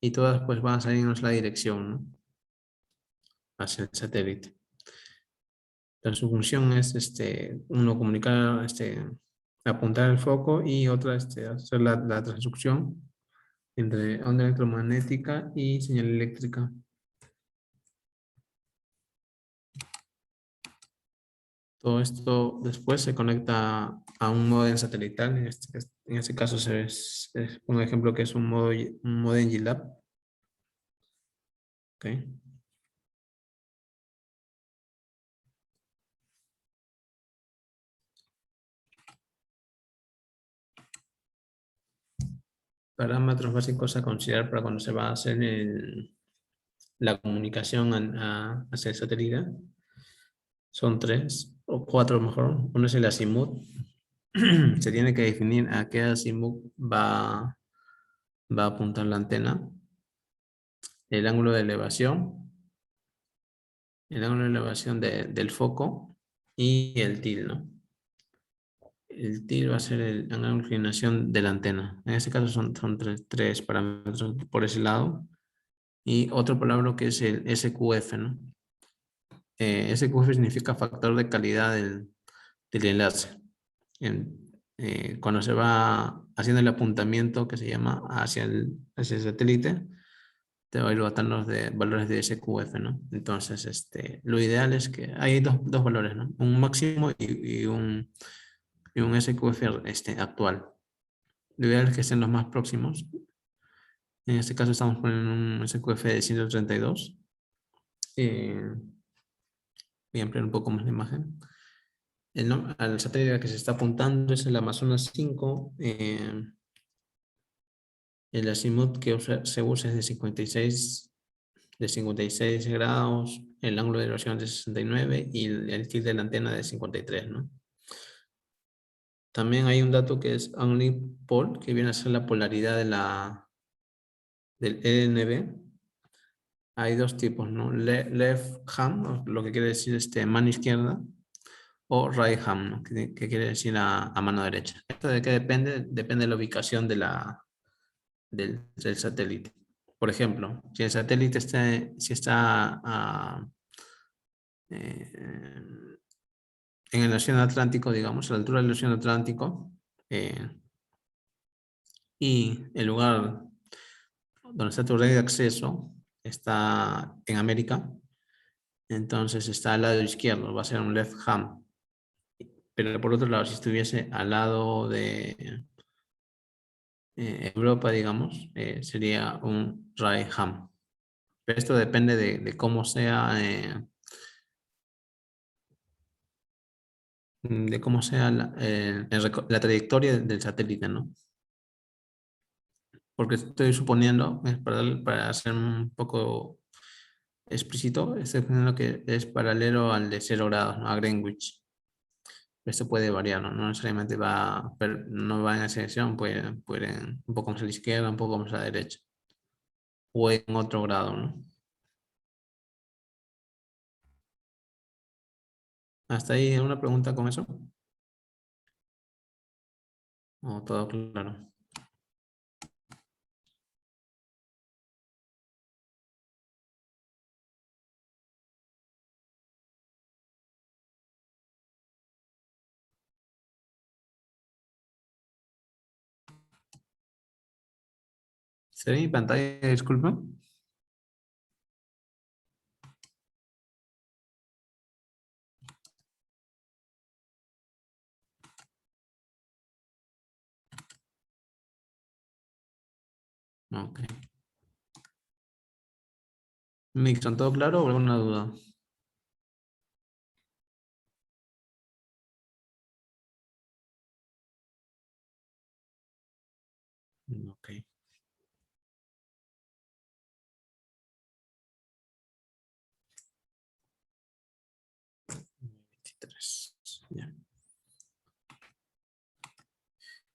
y todas pues van a salirnos la dirección, ¿no? Hacia el satélite. Entonces su función es uno comunicar, apuntar el foco y otra hacer la transducción entre onda electromagnética y señal eléctrica. Todo esto después se conecta a un módem satelital. En este caso es un ejemplo que es un módem GLAB. Okay. Parámetros básicos a considerar para cuando se va a hacer la comunicación hacia el satélite. Son tres o cuatro mejor. Uno es el azimut. Se tiene que definir a qué azimut va a apuntar la antena. El ángulo de elevación. El ángulo de elevación del foco. Y el til, ¿no? El til va a ser el ángulo de inclinación de la antena. En este caso son tres parámetros por ese lado. Y otro palabra que es el SQF, ¿no? SQF significa factor de calidad del enlace. Cuando se va haciendo el apuntamiento que se llama hacia el satélite, te va a ir botando de valores de SQF, ¿no? Entonces, lo ideal es que hay dos valores, ¿no? Un máximo y un SQF actual. Lo ideal es que estén los más próximos. En este caso estamos poniendo un SQF de 132. Voy a ampliar un poco más la imagen. al satélite al que se está apuntando es el Amazonas 5. El azimut que se usa es de 56 grados, el ángulo de elevation de 69 y el tilt de la antena de 53, ¿no? También hay un dato que es only pole, que viene a ser la polaridad del ENB. Hay dos tipos, ¿no? Left hand, lo que quiere decir mano izquierda, o right hand, ¿no? Que quiere decir a mano derecha. ¿Esto de qué depende? Depende de la ubicación del satélite. Por ejemplo, si el satélite está eh, en el océano Atlántico, digamos, a la altura del océano Atlántico, y el lugar donde está tu red de acceso está en América, entonces está al lado izquierdo, va a ser un left hand. Pero por otro lado, si estuviese al lado de Europa, digamos, sería un right hand. Pero esto depende de cómo sea, la trayectoria del satélite, ¿no? Porque estoy suponiendo, para ser un poco explícito, estoy suponiendo que es paralelo al de 0 grados, ¿no? A Greenwich. Esto puede variar, ¿no? No necesariamente no va en esa dirección, puede un poco más a la izquierda, un poco más a la derecha. O en otro grado, ¿no? ¿Hasta ahí una pregunta con eso? ¿O todo claro? ¿Se ve mi pantalla? Disculpa. Ok. Nixon, ¿todo claro o alguna duda? Ok. 23. Ya.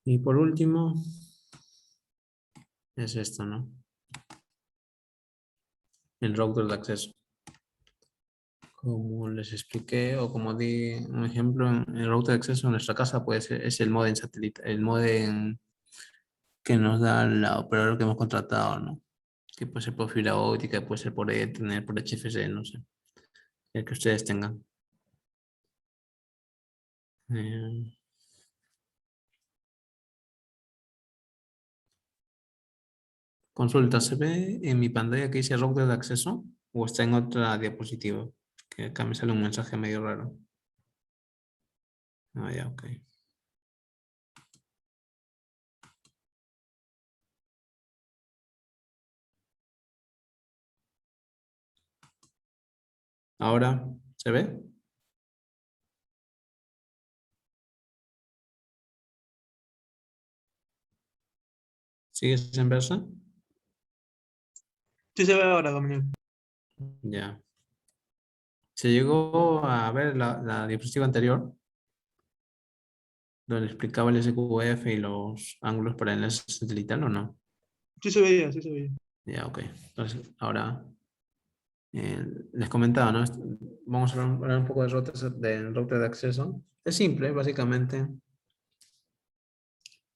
Y por último, es esto, ¿no? El router de acceso. Como les expliqué o como di un ejemplo, el router de acceso en nuestra casa es el modem satélite, el modem que nos da la operador que hemos contratado, ¿no? Que puede ser por fibra óptica, puede ser por Ethernet, por HFC, no sé, el que ustedes tengan. Eh, Consulta, ¿se ve en mi pantalla que dice router de acceso o está en otra diapositiva? Que acá me sale un mensaje medio raro. Ah, ya, ok. Ahora, ¿se ve? ¿Sigues en versa? Sí se ve ahora, Dominic. Ya. ¿Se llegó a ver la diapositiva anterior? Donde explicaba el SQF y los ángulos para el enlace satelital o no. Sí se veía, sí se veía. Ya, ok. Entonces, ahora les comentaba, ¿no? Vamos a hablar un poco del router de acceso. Es simple, básicamente.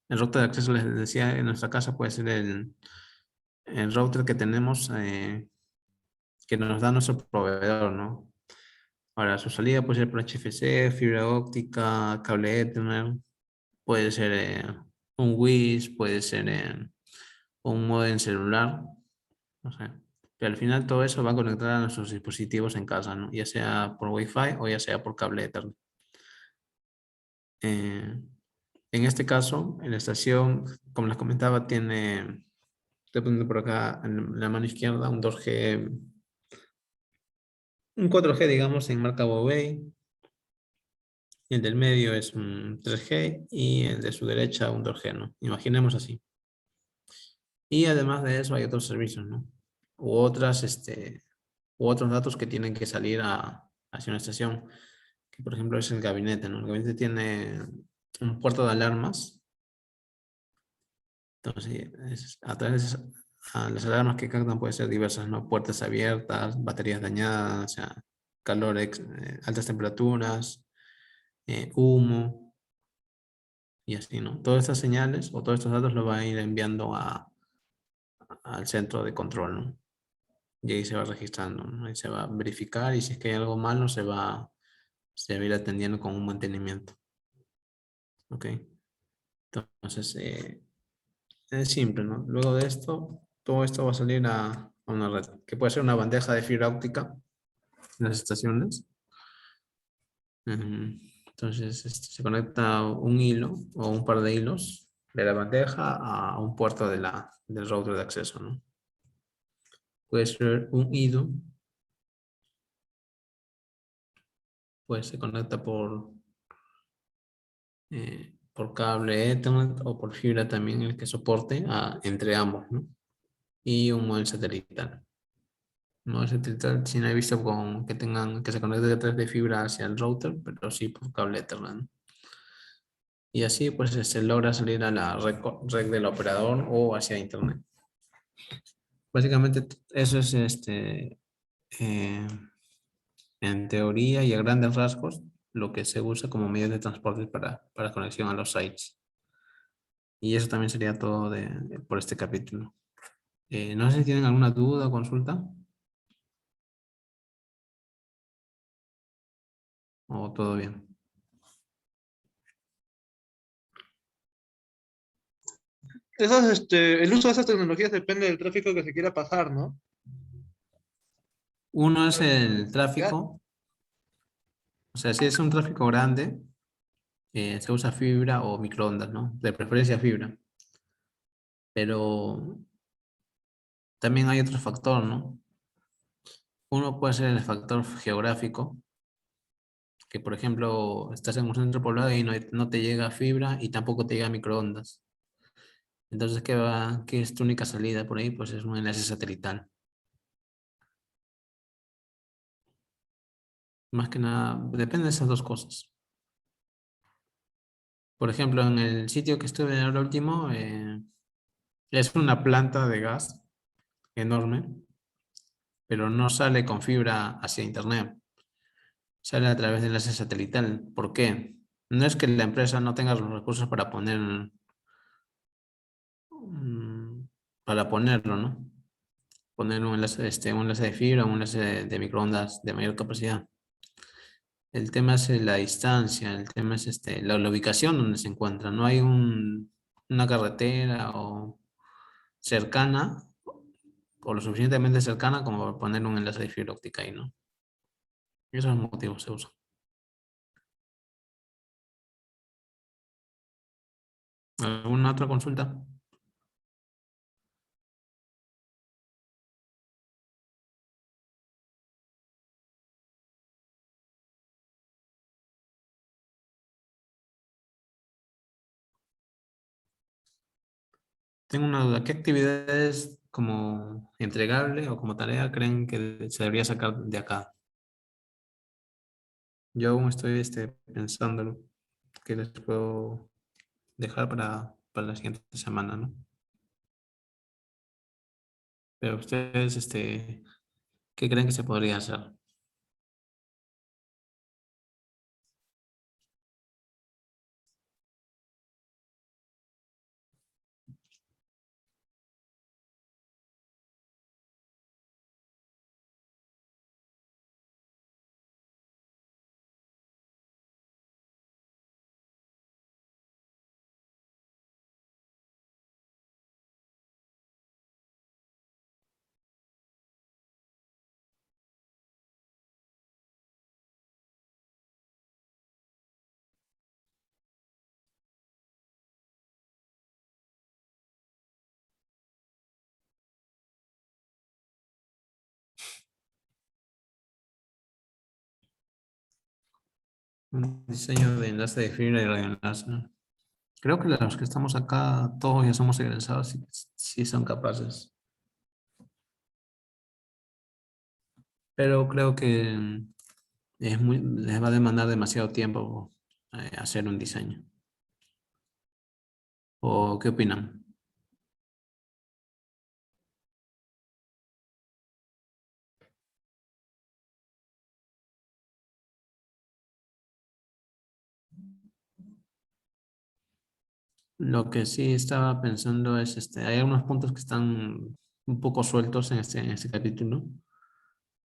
El router de acceso, les decía, en nuestra casa puede ser el router que tenemos, que nos da nuestro proveedor, ¿no? Ahora, su salida puede ser por HFC, fibra óptica, cable Ethernet, puede ser un WIS, puede ser un modem celular, no sé. Pero al final todo eso va a conectar a nuestros dispositivos en casa, ¿no? Ya sea por Wi-Fi o ya sea por cable Ethernet. En este caso, en la estación, como les comentaba, estoy poniendo por acá en la mano izquierda un 2G, un 4G, digamos, en marca Huawei. y el del medio es un 3G y el de su derecha un 2G, ¿no? Imaginemos así. Y además de eso hay otros servicios, ¿no? U otras, u otros datos que tienen que salir hacia una estación, que por ejemplo es el gabinete, ¿no? El gabinete tiene un puerto de alarmas, entonces a través de las alarmas que captan pueden ser diversas, ¿no? Puertas abiertas, baterías dañadas, o sea, calor, altas temperaturas, humo y así, ¿no? Todas estas señales o todos estos datos los va a ir enviando al centro de control, ¿no? Y ahí se va registrando, ¿no? Ahí se va a verificar y si es que hay algo malo se va a ir atendiendo con un mantenimiento. ¿Ok? Entonces, es simple, ¿no? Luego de esto, todo esto va a salir a una red, que puede ser una bandeja de fibra óptica en las estaciones. Entonces, se conecta un hilo o un par de hilos de la bandeja a un puerto del router de acceso, ¿no? Puede ser un IDU, pues se conecta por cable Ethernet o por fibra también, el que soporte entre ambos, ¿no? Y un modem satelital. Modem satelital sí no he visto que se conecte a través de fibra hacia el router, pero sí por cable Ethernet, ¿no? Y así pues se logra salir a la red del operador o hacia internet. Básicamente eso es eh, en teoría y a grandes rasgos lo que se usa como medio de transporte para conexión a los sites. Y eso también sería todo por este capítulo. No sé si tienen alguna duda o consulta. ¿O todo bien? El uso de esas tecnologías depende del tráfico que se quiera pasar, ¿no? Uno es el Ya. tráfico. O sea, si es un tráfico grande, se usa fibra o microondas, ¿no? De preferencia fibra. Pero también hay otro factor, ¿no? Uno puede ser el factor geográfico, que por ejemplo estás en un centro poblado y no te llega fibra y tampoco te llega microondas. Entonces, ¿qué es tu única salida por ahí? Pues es un enlace satelital. Más que nada, depende de esas dos cosas. Por ejemplo, en el sitio que estuve ahora último, es una planta de gas enorme, pero no sale con fibra hacia internet. Sale a través de enlace satelital. ¿Por qué? No es que la empresa no tenga los recursos mm, para ponerlo, ¿no? Poner un enlace de fibra, un enlace de microondas de mayor capacidad. El tema es la distancia, el tema es la ubicación donde se encuentra. No hay una carretera o cercana o lo suficientemente cercana como para poner un enlace de fibra óptica ahí, ¿no? Y esos motivos se usan. ¿Alguna otra consulta? Tengo una duda. ¿Qué actividades como entregable o como tarea creen que se debería sacar de acá? Yo aún estoy pensándolo. ¿Qué les puedo dejar para la siguiente semana, ¿no? Pero ustedes, ¿qué creen que se podría hacer? Un diseño de enlace de fibra y radioenlace. Creo que los que estamos acá, todos ya somos egresados y sí son capaces. Pero creo que les va a demandar demasiado tiempo hacer un diseño. ¿O qué opinan? Lo que sí estaba pensando es, hay algunos puntos que están un poco sueltos en este capítulo,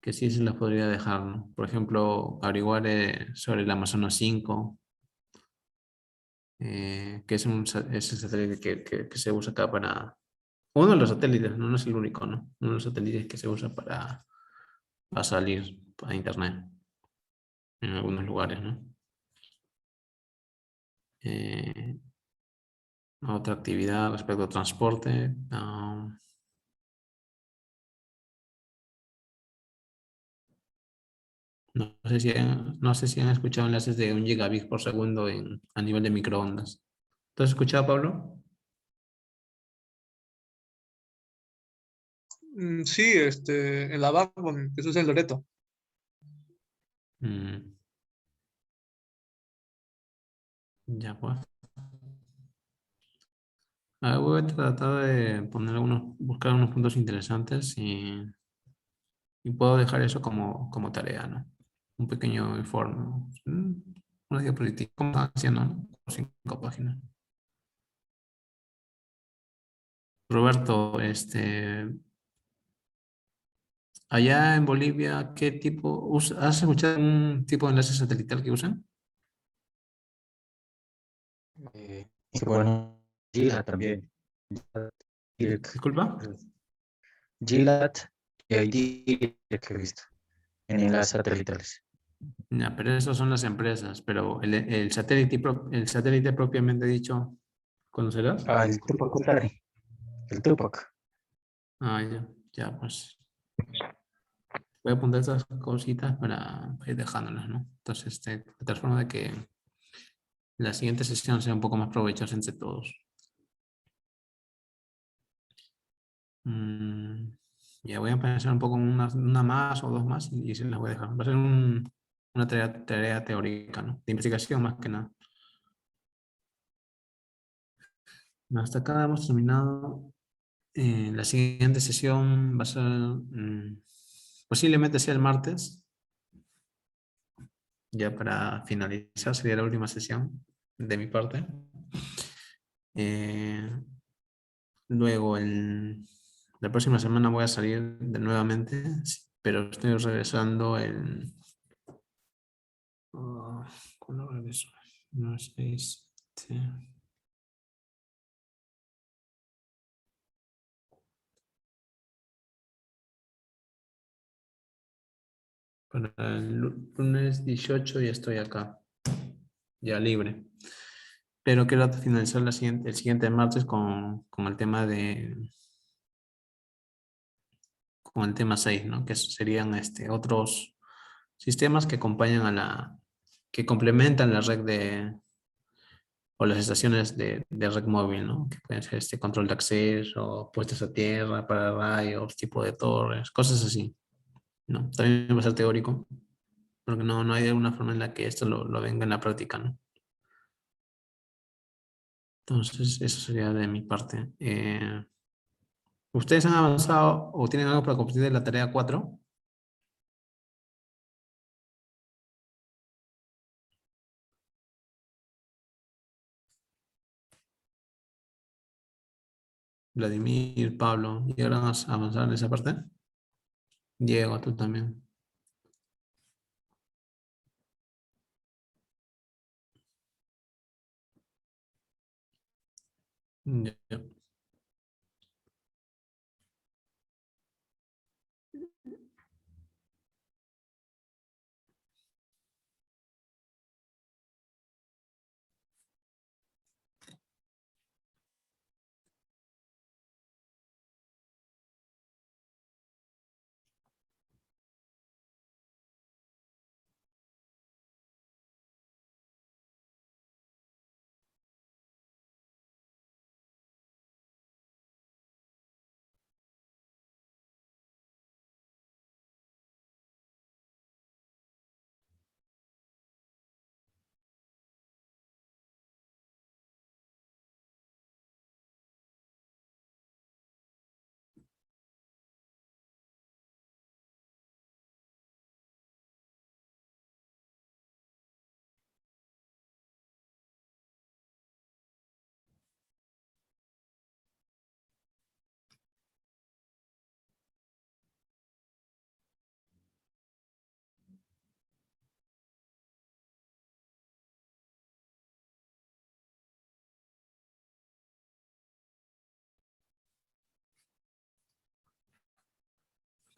que sí se los podría dejar, ¿no? Por ejemplo, averiguar sobre el Amazonas 5, que es el satélite que se usa acá para... Uno de los satélites, no es el único, ¿no? Uno de los satélites que se usa para salir a internet en algunos lugares, ¿no? Eh, Otra actividad respecto al transporte. No sé si han escuchado enlaces de 1 gigabit por segundo a nivel de microondas. ¿Tú has escuchado, Pablo? Sí, en la Backbone, eso es en Loreto. Mm, ya pues. Voy a tratar de buscar unos puntos interesantes y puedo dejar eso como tarea, ¿no? Un pequeño informe, una diapositiva, como están haciendo, ¿no? 5 páginas. Roberto, allá en Bolivia, ¿qué tipo has escuchado un tipo de enlace satelital que usan? Y bueno, Gila también. Disculpa. Gilat y ID que he visto en las satelitales. Ya, pero esas son las empresas, pero el satélite propiamente dicho, ¿conocerás? Ah, el Tupac Katari, el Tupac. Ah, ya, ya, pues voy a apuntar estas cositas para ir dejándolas, ¿no? Entonces, de tal forma de que la siguiente sesión sea un poco más provechosa entre todos. Mm, ya voy a pensar un poco en una más o dos más y se las voy a dejar. Va a ser una tarea teórica, ¿no? De investigación más que nada. Hasta acá hemos terminado. La siguiente sesión va a ser posiblemente sea el martes, ya para finalizar, sería la última sesión de mi parte. Eh, Luego, la próxima semana voy a salir nuevamente, pero estoy regresando ¿cuándo regreso? No sé. Para el lunes 18 ya estoy acá, ya libre. Pero quiero finalizar el siguiente martes con el tema con el tema 6, ¿no? Que serían otros sistemas que acompañan que complementan la red o las estaciones de red móvil, ¿no? Que pueden ser control de acceso, puestas a tierra, para rayos, tipo de torres, cosas así, ¿no? También va a ser teórico, porque no hay alguna forma en la que esto lo venga en la práctica, ¿no? Entonces, eso sería de mi parte. ¿Ustedes han avanzado o tienen algo para compartir de la tarea 4? Vladimir, Pablo, ¿y ahora vas a avanzar en esa parte? Diego, tú también. Ya.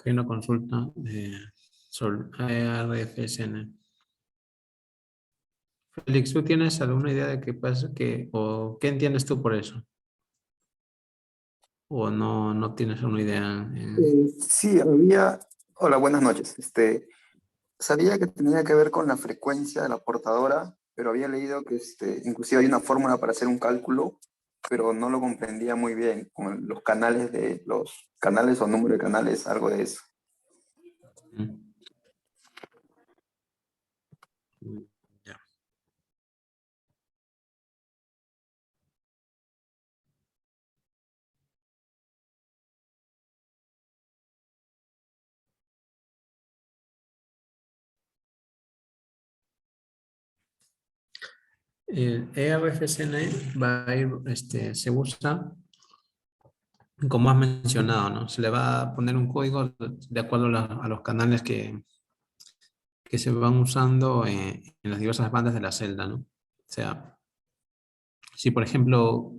Hay una consulta sobre ARFSN. Félix, ¿tú tienes alguna idea de qué pasa, o qué entiendes tú por eso? ¿O no tienes una idea? Sí, había. Hola, buenas noches. Sabía que tenía que ver con la frecuencia de la portadora, pero había leído que inclusive hay una fórmula para hacer un cálculo, pero no lo comprendía muy bien con los canales o número de canales, algo de eso. Ya. El ERFSN va a ir, se usa, como has mencionado, ¿no? Se le va a poner un código de acuerdo a los canales que se van usando en las diversas bandas de la celda, ¿no? O sea, si por ejemplo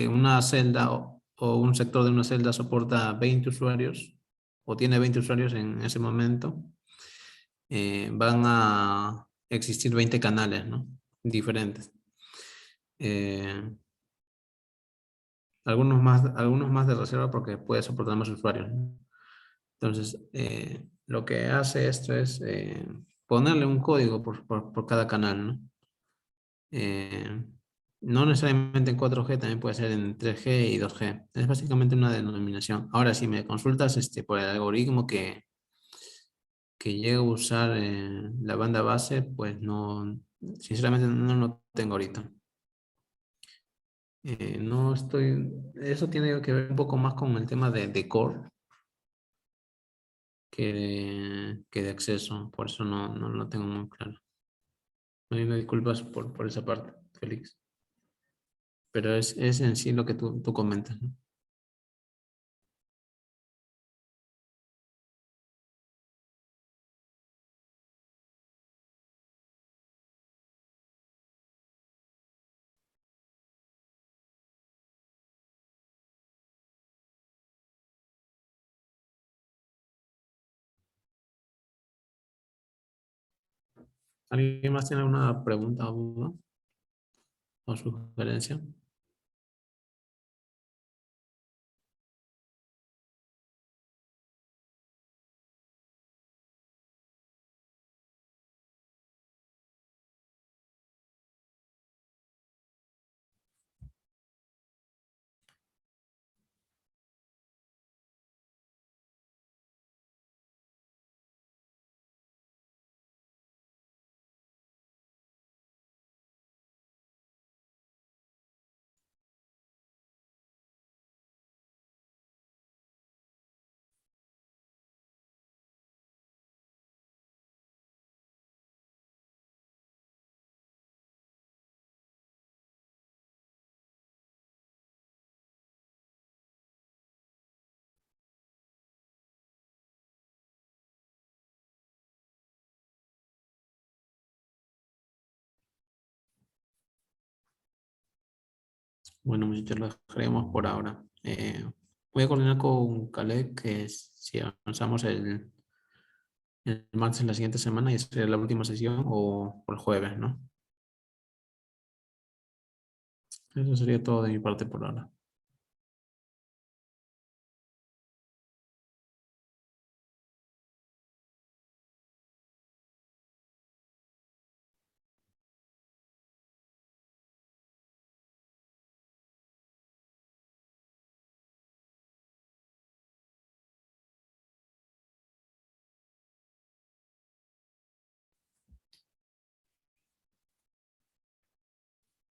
una celda o un sector de una celda soporta 20 usuarios o tiene 20 usuarios en ese momento, van a existir 20 canales, ¿no? Diferentes. Algunos más de reserva porque puede soportar más usuarios, ¿no? Entonces, lo que hace esto es ponerle un código por cada canal, ¿no? No necesariamente en 4G, también puede ser en 3G y 2G. Es básicamente una denominación. Ahora, si me consultas por el algoritmo que llega a usar la banda base, pues no, sinceramente no lo tengo ahorita. No estoy, eso tiene que ver un poco más con el tema de core que de acceso, por eso no lo tengo muy claro. Me disculpas por esa parte, Félix. Pero es en sí lo que tú comentas, ¿no? ¿Alguien más tiene alguna pregunta o duda o sugerencia? Bueno, muchachos, lo dejaremos por ahora. Voy a coordinar con Caleb que si avanzamos el martes en la siguiente semana y sería la última sesión o el jueves, ¿no? Eso sería todo de mi parte por ahora.